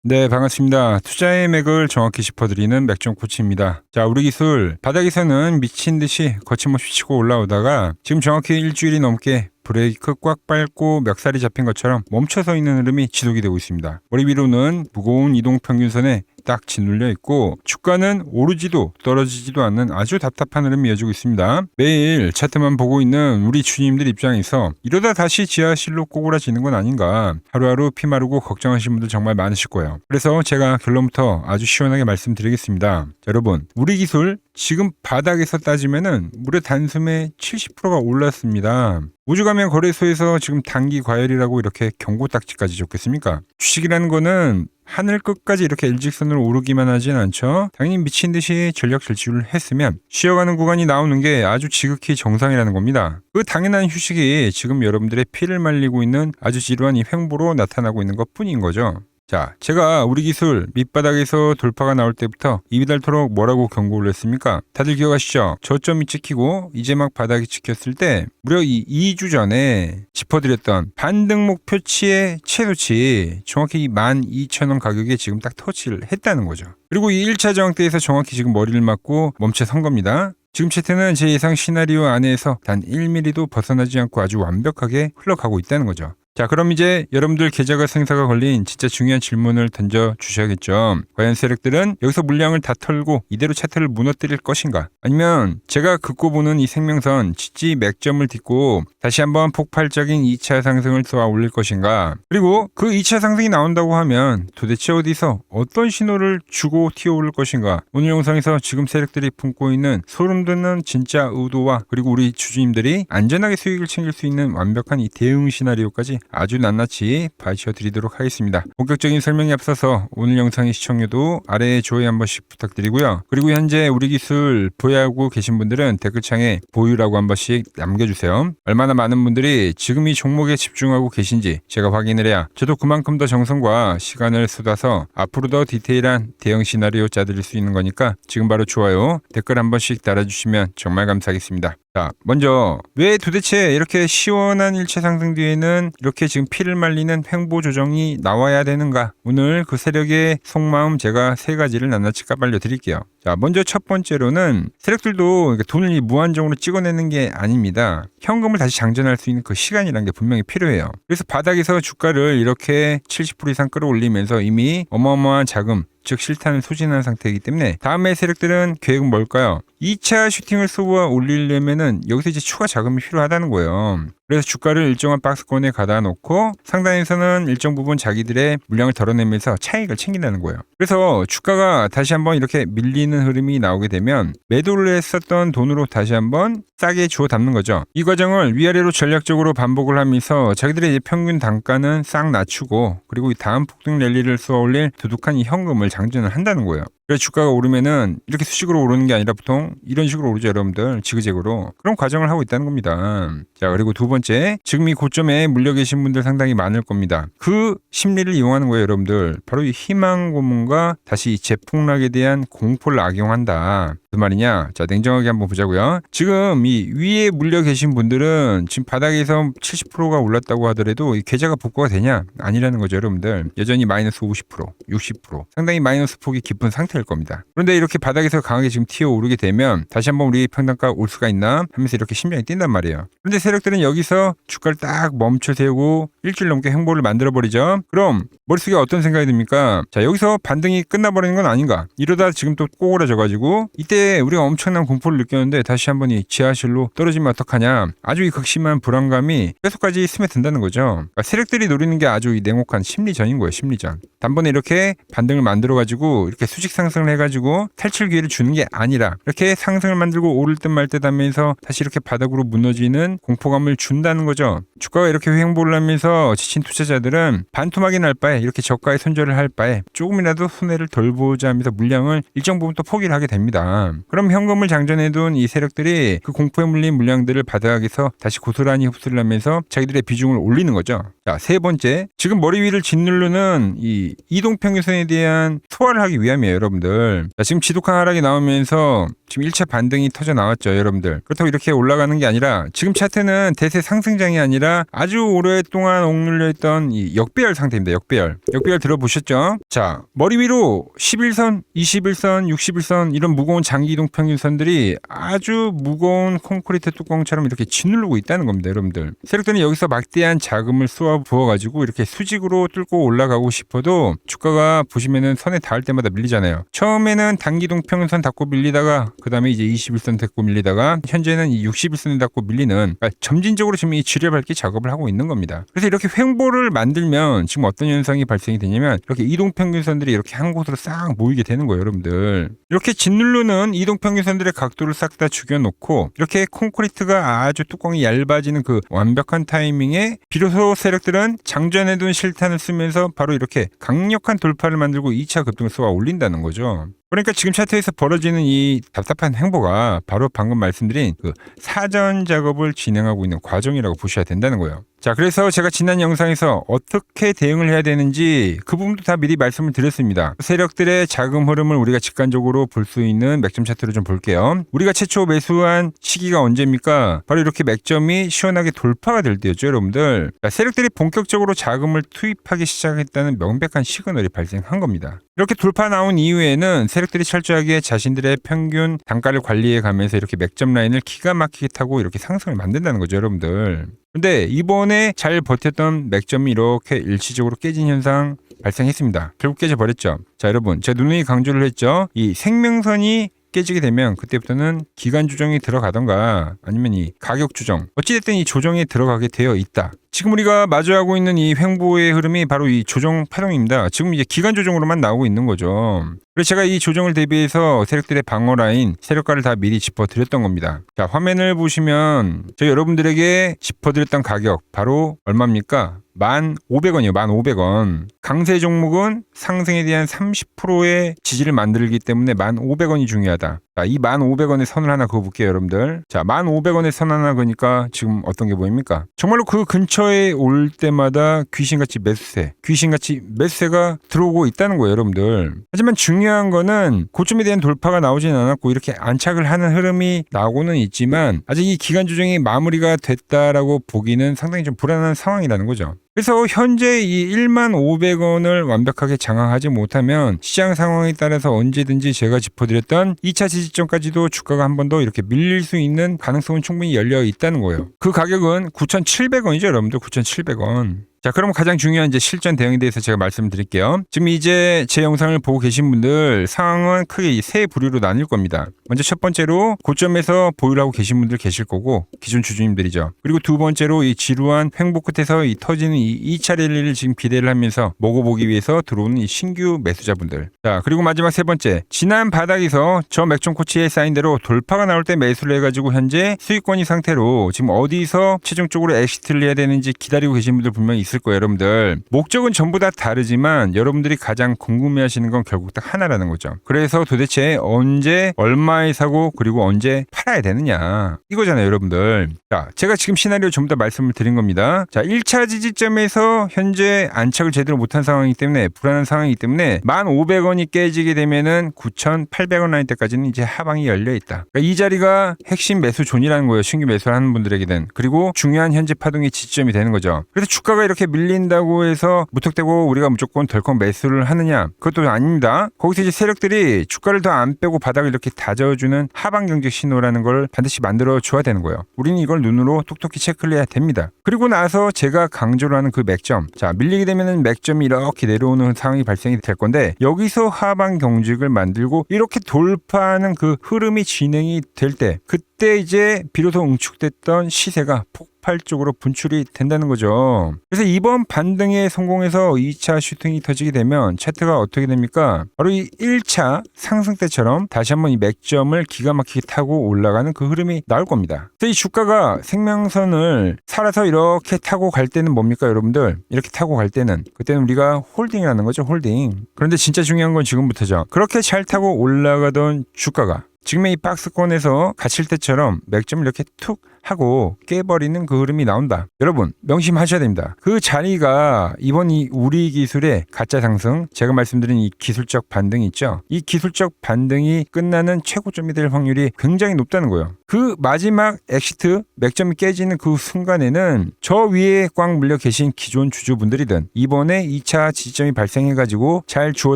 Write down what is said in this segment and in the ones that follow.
네, 반갑습니다. 투자의 맥을 정확히 짚어드리는 맥종 코치입니다. 자, 우리 기술 바닥에서는 미친 듯이 거침없이 치고 올라오다가 지금 정확히 일주일이 넘게 브레이크 꽉 밟고 멱살이 잡힌 것처럼 멈춰서 있는 흐름이 지속이 되고 있습니다. 머리 위로는 무거운 이동평균선에 딱 짓눌려 있고 주가는 오르지도 떨어지지도 않는 아주 답답한 흐름이 이어지고 있습니다. 매일 차트만 보고 있는 우리 주님들 입장에서 이러다 다시 지하실로 꼬그라지는 건 아닌가, 하루하루 피 마르고 걱정하시는 분들 정말 많으실 거예요. 그래서 제가 결론부터 아주 시원하게 말씀드리겠습니다. 자, 여러분, 우리 기술 지금 바닥에서 따지면은 무려 단숨에 70%가 올랐습니다. 우주가면 거래소에서 지금 단기 과열이라고 이렇게 경고 딱지까지 줬겠습니까? 주식이라는 거는 하늘 끝까지 이렇게 일직선으로 오르기만 하진 않죠. 당연히 미친 듯이 전력 질주를 했으면 쉬어가는 구간이 나오는 게 아주 지극히 정상이라는 겁니다. 그 당연한 휴식이 지금 여러분들의 피를 말리고 있는 아주 지루한 이 횡보로 나타나고 있는 것 뿐인 거죠. 자, 제가 우리 기술 밑바닥에서 돌파가 나올 때부터 입이 닳도록 뭐라고 경고를 했습니까? 다들 기억하시죠? 저점이 찍히고 이제 막 바닥이 찍혔을 때 무려 이 2주 전에 짚어드렸던 반등 목표치의 최소치 정확히 12,000원 가격에 지금 딱 터치를 했다는 거죠. 그리고 이 1차 저항대에서 정확히 지금 머리를 맞고 멈춰 선 겁니다. 지금 차트는 제 예상 시나리오 안에서 단 1mm도 벗어나지 않고 아주 완벽하게 흘러가고 있다는 거죠. 자, 그럼 이제 여러분들 계좌가 생사가 걸린 진짜 중요한 질문을 던져주셔야겠죠. 과연 세력들은 여기서 물량을 다 털고 이대로 차트를 무너뜨릴 것인가? 아니면 제가 긋고 보는 이 생명선 지지 맥점을 딛고 다시 한번 폭발적인 2차 상승을 쏘아 올릴 것인가? 그리고 그 2차 상승이 나온다고 하면 도대체 어디서 어떤 신호를 주고 튀어오를 것인가? 오늘 영상에서 지금 세력들이 품고 있는 소름 돋는 진짜 의도와 그리고 우리 주주님들이 안전하게 수익을 챙길 수 있는 완벽한 이 대응 시나리오까지 아주 낱낱이 파헤쳐드리도록 하겠습니다. 본격적인 설명에 앞서서 오늘 영상의 시청료도 아래에 좋아요 한 번씩 부탁드리고요. 그리고 현재 우리 기술 보유하고 계신 분들은 댓글창에 보유라고 한 번씩 남겨주세요. 얼마나 많은 분들이 지금 이 종목에 집중하고 계신지 제가 확인을 해야 저도 그만큼 더 정성과 시간을 쏟아서 앞으로 더 디테일한 대응 시나리오 짜드릴 수 있는 거니까 지금 바로 좋아요, 댓글 한 번씩 달아주시면 정말 감사하겠습니다. 자, 먼저 왜 도대체 이렇게 시원한 일체 상승 뒤에는 이렇게 지금 피를 말리는 횡보 조정이 나와야 되는가? 오늘 그 세력의 속마음 제가 세 가지를 낱낱이 까발려 드릴게요. 자, 먼저 첫 번째로는 세력들도 돈을 무한정으로 찍어내는 게 아닙니다. 현금을 다시 장전할 수 있는 그 시간이라는 게 분명히 필요해요. 그래서 바닥에서 주가를 이렇게 70% 이상 끌어올리면서 이미 어마어마한 자금, 즉 실탄을 소진한 상태이기 때문에 다음에 세력들은 계획은 뭘까요? 2차 슈팅을 쏘아 올리려면은 여기서 이제 추가 자금이 필요하다는 거예요. 그래서 주가를 일정한 박스권에 가다 놓고 상단에서는 일정 부분 자기들의 물량을 덜어내면서 차익을 챙긴다는 거예요. 그래서 주가가 다시 한번 이렇게 밀리는 흐름이 나오게 되면 매도를 했었던 돈으로 다시 한번 싸게 주워 담는 거죠. 이 과정을 위아래로 전략적으로 반복을 하면서 자기들의 이제 평균 단가는 싹 낮추고 그리고 이 다음 폭등 랠리를 쏘아 올릴 두둑한 이 현금을 장전을 한다는 거예요. 그래서 주가가 오르면은 이렇게 수직으로 오르는 게 아니라 보통 이런 식으로 오르죠, 여러분들. 지그재그로. 그런 과정을 하고 있다는 겁니다. 자, 그리고 두 번째, 지금 이 고점에 물려 계신 분들 상당히 많을 겁니다. 그 심리를 이용하는 거예요, 여러분들. 바로 이 희망 고문과 다시 이 재폭락에 대한 공포를 악용한다. 그 말이냐? 자, 냉정하게 한번 보자고요. 지금 이 위에 물려 계신 분들은 지금 바닥에서 70%가 올랐다고 하더라도 이 계좌가 복구가 되냐? 아니라는 거죠, 여러분들. 여전히 마이너스 50%, 60%. 상당히 마이너스 폭이 깊은 상태일 겁니다. 그런데 이렇게 바닥에서 강하게 지금 튀어오르게 되면 다시 한번 우리 평단가 올 수가 있나 하면서 이렇게 심장이 뛴단 말이에요. 그런데 세력들은 여기서 주가를 딱 멈춰 세우고 일주일 넘게 횡보를 만들어버리죠. 그럼 머릿속에 어떤 생각이 듭니까? 자, 여기서 반등이 끝나버리는 건 아닌가? 이러다 지금 또 꼬그라져가지고 이때 우리가 엄청난 공포를 느꼈는데 다시 한번 이 지하실로 떨어지면 어떡하냐? 아주 이 극심한 불안감이 뼛속까지 스며든다는 거죠. 그러니까 세력들이 노리는 게 아주 이 냉혹한 심리전인 거예요, 심리전. 단번에 이렇게 반등을 만들어가지고 이렇게 수직 상승을 해가지고 탈출 기회를 주는 게 아니라 이렇게 상승을 만들고 오를 듯 말 듯 하면서 다시 이렇게 바닥으로 무너지는 공포감을 준다는 거죠. 주가가 이렇게 횡보를 하면서 지친 투자자들은 반토막이 날 바에 이렇게 저가에 손절을 할 바에 조금이라도 손해를 덜 보자 하면서 물량을 일정 부분 또 포기를 하게 됩니다. 그럼 현금을 장전해둔 이 세력들이 그 공포에 물린 물량들을 바닥에서 다시 고스란히 흡수를 하면서 자기들의 비중을 올리는 거죠. 자, 세 번째, 지금 머리 위를 짓누르는 이 이 이동평균선에 대한 소화를 하기 위함이에요, 여러분들. 자, 지금 지독한 하락이 나오면서 지금 1차 반등이 터져 나왔죠, 여러분들. 그렇다고 이렇게 올라가는 게 아니라 지금 차트는 대세 상승장이 아니라 아주 오랫동안 억눌려 있던 이 역배열 상태입니다. 역배열 들어보셨죠? 자, 머리 위로 11선, 21선, 61선 이런 무거운 장기 이동 평균선들이 아주 무거운 콘크리트 뚜껑처럼 이렇게 짓누르고 있다는 겁니다, 여러분들. 세력들은 여기서 막대한 자금을 쏘아 부어가지고 이렇게 수직으로 뚫고 올라가고 싶어도 주가가 보시면은 선에 닿을 때마다 밀리잖아요. 처음에는 단기 이동 평균선 닿고 밀리다가 그 다음에 이제 21선 닿고 밀리다가 현재는 이 61선에 닿고 밀리는, 그러니까 점진적으로 지금 이 지뢰밟기 작업을 하고 있는 겁니다. 그래서 이렇게 횡보를 만들면 지금 어떤 현상이 발생이 되냐면 이렇게 이동평균선들이 이렇게 한 곳으로 싹 모이게 되는 거예요, 여러분들. 이렇게 짓누르는 이동평균선들의 각도를 싹 다 죽여놓고 이렇게 콘크리트가 아주 뚜껑이 얇아지는 그 완벽한 타이밍에 비로소 세력들은 장전해둔 실탄을 쓰면서 바로 이렇게 강력한 돌파를 만들고 2차 급등을 쏘아 올린다는 거죠. 그러니까 지금 차트에서 벌어지는 이 답답한 행보가 바로 방금 말씀드린 그 사전 작업을 진행하고 있는 과정이라고 보셔야 된다는 거예요. 자, 그래서 제가 지난 영상에서 어떻게 대응을 해야 되는지 그 부분도 다 미리 말씀을 드렸습니다. 세력들의 자금 흐름을 우리가 직관적으로 볼 수 있는 맥점 차트를 좀 볼게요. 우리가 최초 매수한 시기가 언제입니까? 바로 이렇게 맥점이 시원하게 돌파가 될 때였죠, 여러분들. 자, 세력들이 본격적으로 자금을 투입하기 시작했다는 명백한 시그널이 발생한 겁니다. 이렇게 돌파 나온 이후에는 세력들이 철저하게 자신들의 평균 단가를 관리해 가면서 이렇게 맥점 라인을 기가 막히게 타고 이렇게 상승을 만든다는 거죠, 여러분들. 근데 이번에 잘 버텼던 맥점이 이렇게 일시적으로 깨진 현상 발생했습니다. 결국 깨져버렸죠. 자, 여러분, 제가 누누이 강조를 했죠. 이 생명선이 깨지게 되면 그때부터는 기간 조정이 들어가던가 아니면 이 가격 조정, 어찌됐든 이 조정에 들어가게 되어 있다. 지금 우리가 마주하고 있는 이 횡보의 흐름이 바로 이 조정 파동입니다. 지금 이제 기간 조정으로만 나오고 있는 거죠. 그래서 제가 이 조정을 대비해서 세력들의 방어 라인, 세력가를 다 미리 짚어드렸던 겁니다. 자, 화면을 보시면 저희 여러분들에게 짚어드렸던 가격 바로 얼마입니까? 1,500원이에요. 1,500원. 강세 종목은 상승에 대한 30%의 지지를 만들기 때문에 1,500원이 중요하다. 자, 이 1,500원의 선을 하나 그어볼게요, 여러분들. 자, 1,500원의 선 하나 그으니까 지금 어떤 게 보입니까? 정말로 그 근처에 올 때마다 귀신같이 매수세가 들어오고 있다는 거예요, 여러분들. 하지만 중요한 거는 고점에 대한 돌파가 나오진 않았고 이렇게 안착을 하는 흐름이 나오고는 있지만 아직 이 기간 조정이 마무리가 됐다라고 보기는 상당히 좀 불안한 상황이라는 거죠. 그래서 현재 이 15,500원을 완벽하게 장악하지 못하면 시장 상황에 따라서 언제든지 제가 짚어드렸던 2차 지지점까지도 주가가 한 번 더 이렇게 밀릴 수 있는 가능성은 충분히 열려 있다는 거예요. 그 가격은 9,700원이죠, 여러분들. 9,700원. 자, 그럼 가장 중요한 이제 실전 대응에 대해서 제가 말씀드릴게요. 지금 이제 제 영상을 보고 계신 분들 상황은 크게 세 부류로 나뉠 겁니다. 먼저 첫 번째로 고점에서 보유를 하고 계신 분들 계실 거고 기존 주주님들이죠. 그리고 두 번째로 이 지루한 횡보 끝에서 이 터지는 이 2차 랠리를 지금 기대를 하면서 먹어보기 위해서 들어오는 이 신규 매수자분들. 자, 그리고 마지막 세 번째, 지난 바닥에서 저 맥점 코치에 쌓인 대로 돌파가 나올 때 매수를 해가지고 현재 수익권이 상태로 지금 어디서 최종적으로 엑시트를 해야 되는지 기다리고 계신 분들 분명히 있을 거예요, 여러분들. 목적은 전부 다 다르지만 여러분들이 가장 궁금해하시는 건 결국 딱 하나라는 거죠. 그래서 도대체 언제 얼마에 사고 그리고 언제 팔아야 되느냐 이거잖아요, 여러분들. 자, 제가 지금 시나리오 전부 다 말씀을 드린 겁니다. 자, 1차 지지점에서 현재 안착을 제대로 못한 상황이기 때문에 불안한 상황이기 때문에 1,500원이 깨지게 되면은 9,800원 라인 때까지는 이제 하방이 열려 있다. 그러니까 이 자리가 핵심 매수 존이라는 거예요, 신규 매수를 하는 분들에게는. 그리고 중요한 현재 파동의 지점이 되는 거죠. 그래서 주가가 이렇게 밀린다고 해서 무턱대고 우리가 무조건 덜컥 매수를 하느냐? 그것도 아닙니다. 거기서 이제 세력들이 주가를 더 안 빼고 바닥을 이렇게 다져주는 하방 경직 신호라는 걸 반드시 만들어 줘야 되는 거예요. 우리는 이걸 눈으로 톡톡히 체크를 해야 됩니다. 그리고 나서 제가 강조를 하는 그 맥점. 자, 밀리게 되면은 맥점이 이렇게 내려오는 상황이 발생이 될 건데 여기서 하방 경직을 만들고 이렇게 돌파하는 그 흐름이 진행이 될 때 그때 이제 비로소 응축됐던 시세가 폭발적으로 분출이 된다는 거죠. 그래서 이번 반등에 성공해서 2차 슈팅이 터지게 되면 차트가 어떻게 됩니까? 바로 이 1차 상승 때처럼 다시 한번 이 맥점을 기가 막히게 타고 올라가는 그 흐름이 나올 겁니다. 그래서 이 주가가 생명선을 살아서 이렇게 타고 갈 때는 뭡니까, 여러분들? 이렇게 타고 갈 때는 그때는 우리가 홀딩이라는 거죠, 홀딩. 그런데 진짜 중요한 건 지금부터죠. 그렇게 잘 타고 올라가던 주가가 지금의 이 박스권에서 갇힐 때처럼 맥점을 이렇게 툭 하고 깨버리는 그 흐름이 나온다. 여러분 명심하셔야 됩니다. 그 자리가 이번 이 우리 기술의 가짜 상승, 제가 말씀드린 이 기술적 반등이 있죠. 이 기술적 반등이 끝나는 최고점이 될 확률이 굉장히 높다는 거예요. 그 마지막 엑시트 맥점이 깨지는 그 순간에는 저 위에 꽉 물려 계신 기존 주주분들이든 이번에 2차 지지점이 발생해가지고 잘 주워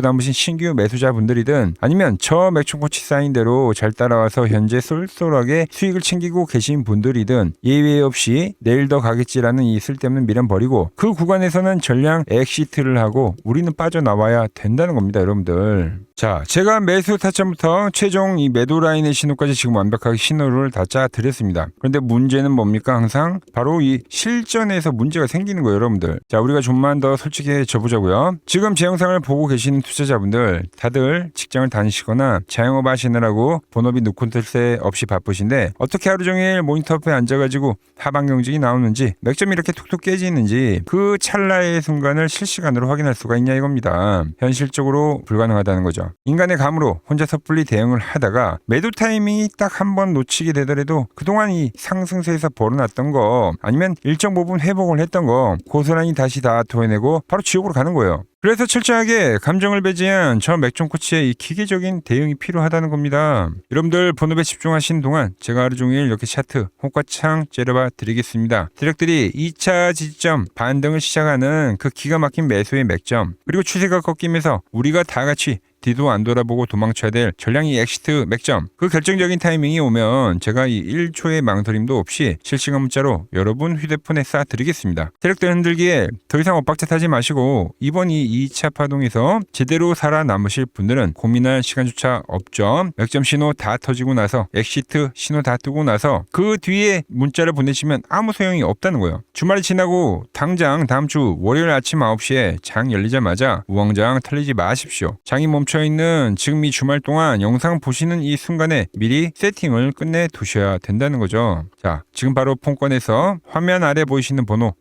담으신 신규 매수자분들이든 아니면 저 맥총코치 쌓인 대로 잘 따라와서 현재 쏠쏠하게 수익을 챙기고 계신 분들이든 예외 없이 내일 더 가겠지라는 이 쓸데없는 미련 버리고 그 구간에서는 전량 엑시트를 하고 우리는 빠져나와야 된다는 겁니다, 여러분들. 자, 제가 매수 타점부터 최종 이 매도 라인의 신호까지 지금 완벽하게 신호를 다 짜드렸습니다. 그런데 문제는 뭡니까? 항상 바로 이 실전에서 문제가 생기는 거예요, 여러분들. 자, 우리가 좀만 더 솔직해져 보자고요. 지금 제 영상을 보고 계시는 투자자분들 다들 직장을 다니시거나 자영업 하시느라고 본업이 누군틀새 없이 바쁘신데 어떻게 하루 종일 모니터 앞에 앉아가지고 하방 경직이 나오는지 맥점이 이렇게 툭툭 깨지는지 그 찰나의 순간을 실시간으로 확인할 수가 있냐 이겁니다. 현실적으로 불가능하다는 거죠. 인간의 감으로 혼자 섣불리 대응을 하다가 매도 타이밍이 딱 한 번 놓치게 되더라도 그동안 이 상승세에서 벌어놨던 거 아니면 일정 부분 회복을 했던 거 고스란히 다시 다 토해내고 바로 지옥으로 가는 거예요. 그래서 철저하게 감정을 배제한 저 맥종코치의 이 기계적인 대응이 필요하다는 겁니다. 여러분들 본업에 집중하신 동안 제가 하루 종일 이렇게 차트 호가창 째려봐 드리겠습니다. 세력들이 2차 지지점 반등을 시작하는 그 기가 막힌 매수의 맥점 그리고 추세가 꺾이면서 우리가 다 같이 뒤도 안 돌아보고 도망쳐야 될 전량이 엑시트 맥점 그 결정적인 타이밍이 오면 제가 이 1초의 망설임도 없이 실시간 문자로 여러분 휴대폰에 쏴드리겠습니다. 세력들 흔들기에 더 이상 엇박자 타지 마시고 이번 이 2차 파동에서 제대로 살아남으실 분들은 고민할 시간조차 없죠. 맥점 신호 다 터지고 나서 엑시트 신호 다 뜨고 나서 그 뒤에 문자를 보내시면 아무 소용이 없다는 거예요. 주말이 지나고 당장 다음 주 월요일 아침 9시에 장 열리자마자 우왕좌왕 털리지 마십시오. 장이 멈춰있는 지금 이 주말 동안 영상 보시는 이 순간에 미리 세팅을 끝내 두셔야 된다는 거죠. 자, 지금 바로 폰 꺼내서 화면 아래 보이시는 번호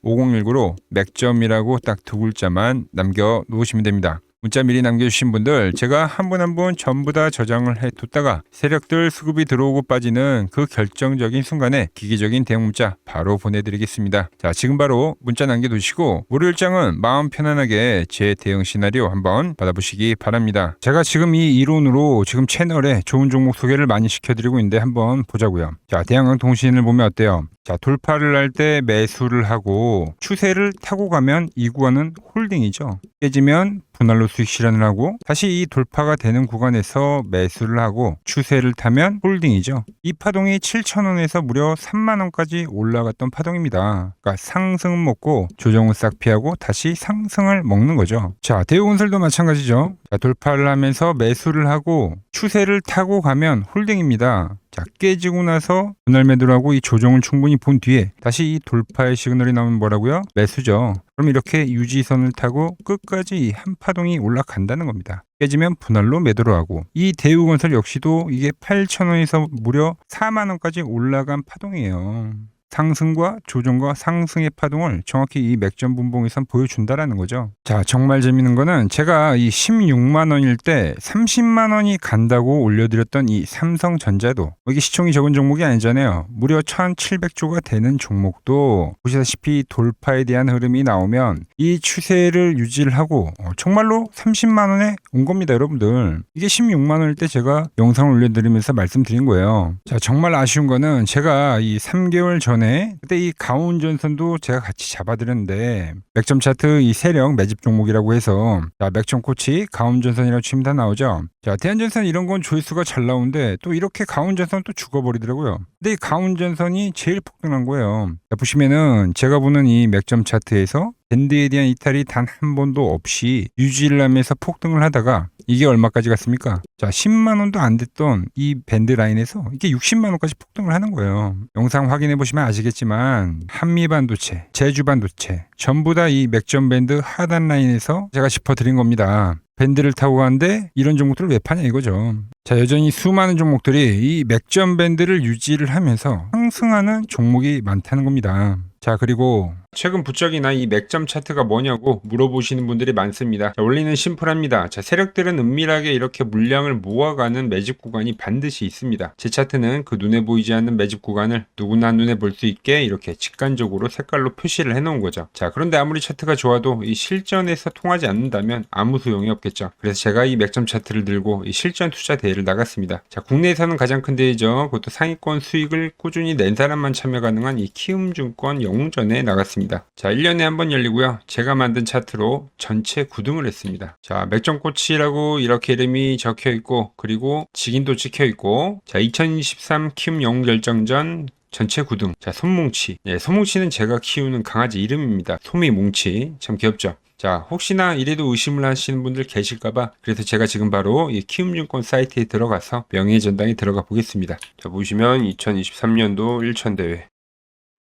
010-6518-5019로 맥점이라고 딱 두 글자만 남겨 놓으시면 됩니다. 문자 미리 남겨주신 분들 제가 한 분 한 분 전부 다 저장을 해뒀다가 세력들 수급이 들어오고 빠지는 그 결정적인 순간에 기계적인 대응 문자 바로 보내드리겠습니다. 자, 지금 바로 문자 남겨두시고 월요일장은 마음 편안하게 제 대응 시나리오 한번 받아보시기 바랍니다. 제가 지금 이 이론으로 지금 채널에 좋은 종목 소개를 많이 시켜드리고 있는데 한번 보자고요. 자, 대한항공통신을 보면 어때요? 자, 돌파를 할 때 매수를 하고 추세를 타고 가면 이 구간은 홀딩이죠. 깨지면 분할로 수익 실현을 하고 다시 이 돌파가 되는 구간에서 매수를 하고 추세를 타면 홀딩이죠. 이 파동이 7,000원에서 무려 3만원까지 올라갔던 파동입니다. 그러니까 상승은 먹고 조정은 싹 피하고 다시 상승을 먹는 거죠. 자, 대우건설도 마찬가지죠. 자, 돌파를 하면서 매수를 하고 추세를 타고 가면 홀딩입니다. 자, 깨지고 나서 분할 매도를 하고 이 조정을 충분히 본 뒤에 다시 이 돌파의 시그널이 나오면 뭐라고요? 매수죠. 그럼 이렇게 유지선을 타고 끝까지 한 파동이 올라간다는 겁니다. 깨지면 분할로 매도를 하고 이 대우건설 역시도 이게 8,000원에서 무려 4만원까지 올라간 파동이에요. 상승과 조정과 상승의 파동을 정확히 이 맥점 분봉에선 보여준다라는 거죠. 자, 정말 재밌는 거는 제가 이 16만 원일 때 30만 원이 간다고 올려드렸던 이 삼성전자도 이게 시총이 적은 종목이 아니잖아요. 무려 1,700조가 되는 종목도 보시다시피 돌파에 대한 흐름이 나오면 이 추세를 유지를 하고 정말로 30만 원에 온 겁니다, 여러분들. 이게 16만 원일 때 제가 영상을 올려드리면서 말씀드린 거예요. 자, 정말 아쉬운 거는 제가 이 3개월 전에 그때 이 가온전선도 제가 같이 잡아드렸는데 맥점 차트 이 세력 매집 종목이라고 해서 자, 맥점 코치 가온전선이라고 치면 다 나오죠. 자, 대한전선 이런 건 조회수가 잘 나오는데 또 이렇게 가온전선 또 죽어버리더라고요. 근데 이 가온전선이 제일 폭등한 거예요. 자, 보시면은 제가 보는 이 맥점 차트에서 밴드에 대한 이탈이 단 한 번도 없이 유지를 하면서 폭등을 하다가 이게 얼마까지 갔습니까? 자, 10만 원도 안 됐던 이 밴드 라인에서 이게 60만 원까지 폭등을 하는 거예요. 영상 확인해 보시면 아시겠지만 한미반도체, 제주반도체 전부 다 이 맥점 밴드 하단 라인에서 제가 짚어드린 겁니다. 밴드를 타고 가는데 이런 종목들을 왜 파냐 이거죠. 자, 여전히 수많은 종목들이 이 맥점 밴드를 유지를 하면서 상승하는 종목이 많다는 겁니다. 자, 그리고 최근 부쩍이나 이 맥점 차트가 뭐냐고 물어보시는 분들이 많습니다. 자, 원리는 심플합니다. 자, 세력들은 은밀하게 이렇게 물량을 모아가는 매집 구간이 반드시 있습니다. 제 차트는 그 눈에 보이지 않는 매집 구간을 누구나 눈에 볼 수 있게 이렇게 직관적으로 색깔로 표시를 해놓은 거죠. 자, 그런데 아무리 차트가 좋아도 이 실전에서 통하지 않는다면 아무 소용이 없겠죠. 그래서 제가 이 맥점 차트를 들고 이 실전 투자 대회를 나갔습니다. 자, 국내에서는 가장 큰 대회죠. 그것도 상위권 수익을 꾸준히 낸 사람만 참여 가능한 이 키움증권 영웅전에 나갔습니다. 자, 1년에 한 번 열리고요. 제가 만든 차트로 전체 9등을 했습니다. 자, 맥점코치라고 이렇게 이름이 적혀 있고, 그리고 직인도 찍혀 있고, 자, 2023 키움 영웅 결정전 전체 9등. 자, 솜뭉치. 네, 솜뭉치는 제가 키우는 강아지 이름입니다. 솜이뭉치. 참 귀엽죠? 자, 혹시나 이래도 의심을 하시는 분들 계실까봐 그래서 제가 지금 바로 이 키움증권 사이트에 들어가서 명예의 전당에 들어가 보겠습니다. 자, 보시면 2023년도 1천 대회.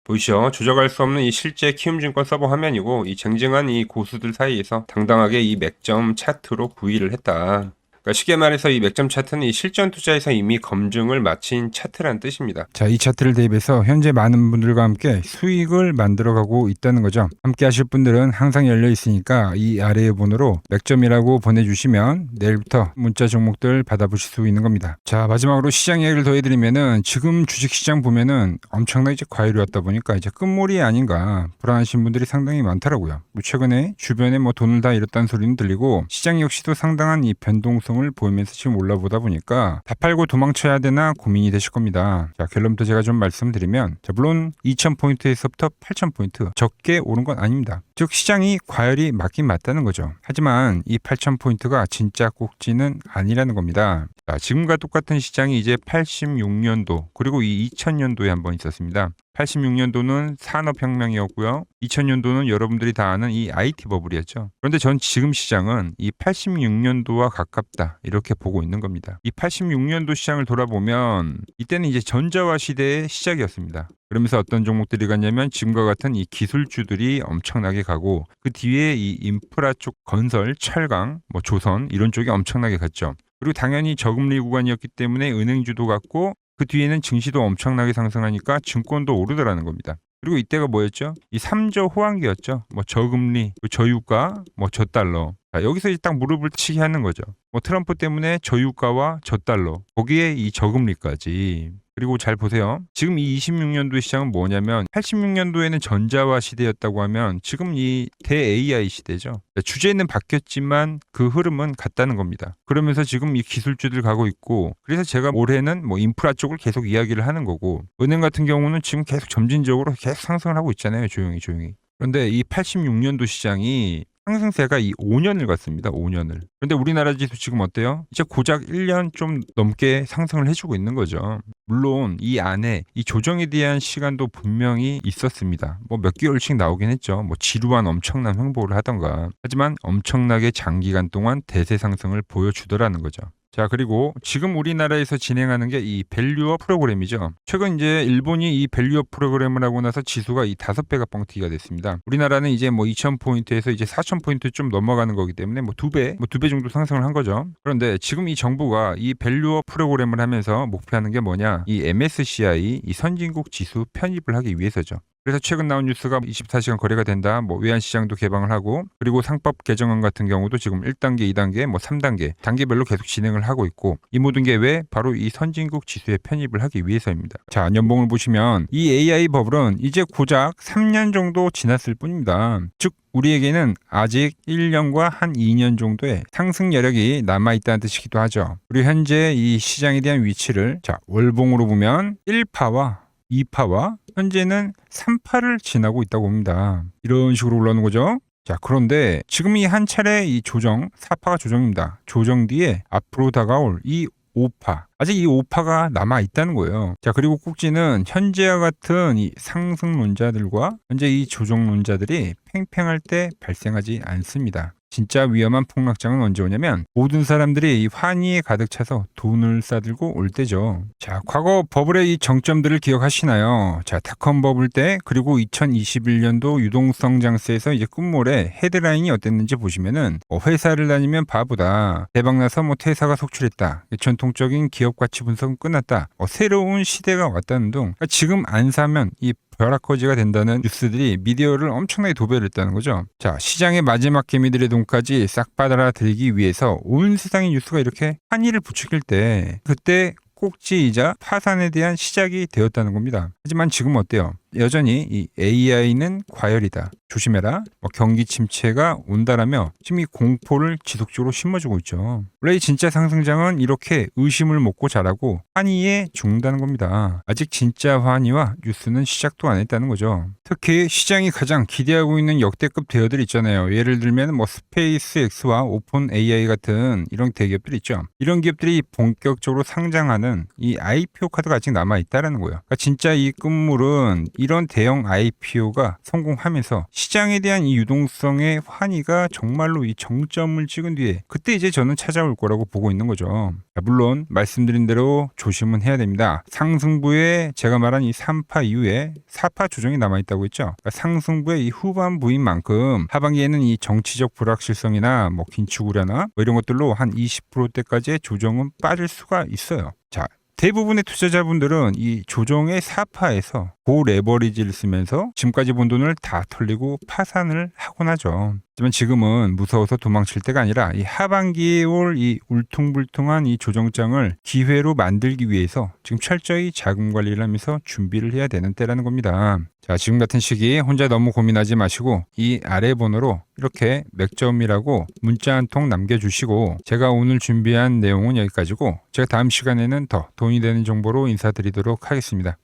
보이시죠? 조작할 수 없는 이 실제 키움증권 서버 화면이고, 이 쟁쟁한 이 고수들 사이에서 당당하게 이 맥점 차트로 구의를 했다. 그러니까 쉽게 말해서 이 맥점 차트는 이 실전 투자에서 이미 검증을 마친 차트라는 뜻입니다. 자, 이 차트를 대입해서 현재 많은 분들과 함께 수익을 만들어가고 있다는 거죠. 함께 하실 분들은 항상 열려 있으니까 이 아래의 번호로 맥점이라고 보내주시면 내일부터 문자 종목들 받아보실 수 있는 겁니다. 자, 마지막으로 시장 이야기를 더 해드리면은 지금 주식시장 보면은 엄청나게 이제 과열이 왔다 보니까 이제 끝물이 아닌가 불안하신 분들이 상당히 많더라고요. 뭐 최근에 주변에 뭐 돈을 다 잃었다는 소리는 들리고 시장 역시도 상당한 이 변동성 을 보이면서 지금 올라보다 보니까 다 팔고 도망쳐야 되나 고민이 되실 겁니다. 자, 결론부터 제가 좀 말씀드리면, 자, 물론 2000포인트에서부터 8000포인트 적게 오른 건 아닙니다. 즉 시장이 과열이 맞긴 맞다는 거죠. 하지만 이 8000포인트가 진짜 꼭지는 아니라는 겁니다. 자, 지금과 똑같은 시장이 이제 86년도 그리고 이 2000년도에 한번 있었습니다. 86년도는 산업혁명이었고요. 2000년도는 여러분들이 다 아는 이 IT 버블이었죠. 그런데 전 지금 시장은 이 86년도와 가깝다 이렇게 보고 있는 겁니다. 이 86년도 시장을 돌아보면 이때는 이제 전자화 시대의 시작이었습니다. 그러면서 어떤 종목들이 갔냐면 지금과 같은 이 기술주들이 엄청나게 가고 그 뒤에 이 인프라 쪽 건설, 철강, 뭐 조선 이런 쪽이 엄청나게 갔죠. 그리고 당연히 저금리 구간이었기 때문에 은행주도 갔고 그 뒤에는 증시도 엄청나게 상승하니까 증권도 오르더라는 겁니다. 그리고 이때가 뭐였죠? 이 3저 호황기였죠. 뭐 저금리, 저유가, 뭐 저달러. 자, 여기서 이제 딱 무릎을 치게 하는 거죠. 뭐 트럼프 때문에 저유가와 저달러, 거기에 이 저금리까지. 그리고 잘 보세요. 지금 이 26년도 시장은 뭐냐면 86년도에는 전자화 시대였다고 하면 지금 이 대 AI 시대죠. 주제는 바뀌었지만 그 흐름은 같다는 겁니다. 그러면서 지금 이 기술주들 가고 있고 그래서 제가 올해는 뭐 인프라 쪽을 계속 이야기를 하는 거고 은행 같은 경우는 지금 계속 점진적으로 계속 상승을 하고 있잖아요. 조용히. 그런데 이 86년도 시장이 상승세가 이 5년을 갔습니다. 5년을. 그런데 우리나라 지수 지금 어때요? 이제 고작 1년 좀 넘게 상승을 해주고 있는 거죠. 물론 이 안에 이 조정에 대한 시간도 분명히 있었습니다. 뭐 몇 개월씩 나오긴 했죠. 뭐 지루한 엄청난 횡보를 하던가. 하지만 엄청나게 장기간 동안 대세 상승을 보여주더라는 거죠. 자, 그리고 지금 우리나라에서 진행하는 게 이 밸류업 프로그램이죠. 최근 이제 일본이 이 밸류업 프로그램을 하고 나서 지수가 이 5배가 뻥튀기가 됐습니다. 우리나라는 이제 뭐 2000포인트에서 이제 4000포인트 좀 넘어가는 거기 때문에 뭐 2배 정도 상승을 한 거죠. 그런데 지금 이 정부가 이 밸류업 프로그램을 하면서 목표하는 게 뭐냐? 이 MSCI 이 선진국 지수 편입을 하기 위해서죠. 그래서 최근 나온 뉴스가 24시간 거래가 된다. 뭐 외환시장도 개방을 하고 그리고 상법 개정안 같은 경우도 지금 1단계, 2단계, 뭐 3단계 단계별로 계속 진행을 하고 있고 이 모든 게 왜? 바로 이 선진국 지수에 편입을 하기 위해서입니다. 자, 연봉을 보시면 이 AI 버블은 이제 고작 3년 정도 지났을 뿐입니다. 즉 우리에게는 아직 1년과 한 2년 정도의 상승 여력이 남아있다는 뜻이기도 하죠. 그리고 현재 이 시장에 대한 위치를 자 월봉으로 보면 1파와 2파와 현재는 3파를 지나고 있다고 봅니다. 이런 식으로 올라오는 거죠. 자, 그런데 지금 이 한 차례 이 조정, 4파가 조정입니다. 조정 뒤에 앞으로 다가올 이 5파. 아직 이 5파가 남아 있다는 거예요. 자, 그리고 꼭지는 현재와 같은 이 상승론자들과 현재 이 조정론자들이 팽팽할 때 발생하지 않습니다. 진짜 위험한 폭락장은 언제 오냐면 모든 사람들이 이 환희에 가득 차서 돈을 싸들고 올 때죠. 자, 과거 버블의 이 정점들을 기억하시나요? 자, 닷컴 버블 때 그리고 2021년도 유동성 장세에서 이제 끝물에 헤드라인이 어땠는지 보시면은 회사를 다니면 바보다. 대박나서 뭐 퇴사가 속출했다. 전통적인 기업 가치 분석은 끝났다. 새로운 시대가 왔다는 등 지금 안 사면 이 벼락거지가 된다는 뉴스들이 미디어를 엄청나게 도배를 했다는 거죠. 자, 시장의 마지막 개미들의 돈까지 싹 빨아들이기 위해서 온 세상의 뉴스가 이렇게 한이를 부추길 때 그때 꼭지이자 파산에 대한 시작이 되었다는 겁니다. 하지만 지금 어때요? 여전히 이 AI는 과열이다. 조심해라. 경기 침체가 온다라며 지금 이 공포를 지속적으로 심어주고 있죠. 원래 진짜 상승장은 이렇게 의심을 먹고 자라고 환희에 죽는다는 겁니다. 아직 진짜 환희와 뉴스는 시작도 안 했다는 거죠. 특히 시장이 가장 기대하고 있는 역대급 대여들 있잖아요. 예를 들면 스페이스X와 오픈 AI 같은 이런 대기업들 있죠. 이런 기업들이 본격적으로 상장하는 이 IPO 카드가 아직 남아있다는 거예요. 그러니까 진짜 이 끝물은 이런 대형 IPO가 성공하면서 시장에 대한 이 유동성의 환희가 정말로 이 정점을 찍은 뒤에 그때 이제 저는 찾아올 거라고 보고 있는 거죠. 물론 말씀드린 대로 조심은 해야 됩니다. 상승부에 제가 말한 이 3파 이후에 4파 조정이 남아있다고 했죠. 그러니까 상승부의 이 후반부인 만큼 하반기에는 이 정치적 불확실성이나 긴축 우려나 이런 것들로 한 20%대까지의 조정은 빠질 수가 있어요. 자, 대부분의 투자자분들은 이 조정의 4파에서 고레버리지를 쓰면서 지금까지 본 돈을 다 털리고 파산을 하곤 하죠. 하지만 지금은 무서워서 도망칠 때가 아니라 이 하반기에 올 이 울퉁불퉁한 이 조정장을 기회로 만들기 위해서 지금 철저히 자금 관리를 하면서 준비를 해야 되는 때라는 겁니다. 자, 지금 같은 시기에 혼자 너무 고민하지 마시고 이 아래 번호로 이렇게 맥점이라고 문자 한 통 남겨주시고 제가 오늘 준비한 내용은 여기까지고 제가 다음 시간에는 더 돈이 되는 정보로 인사드리도록 하겠습니다.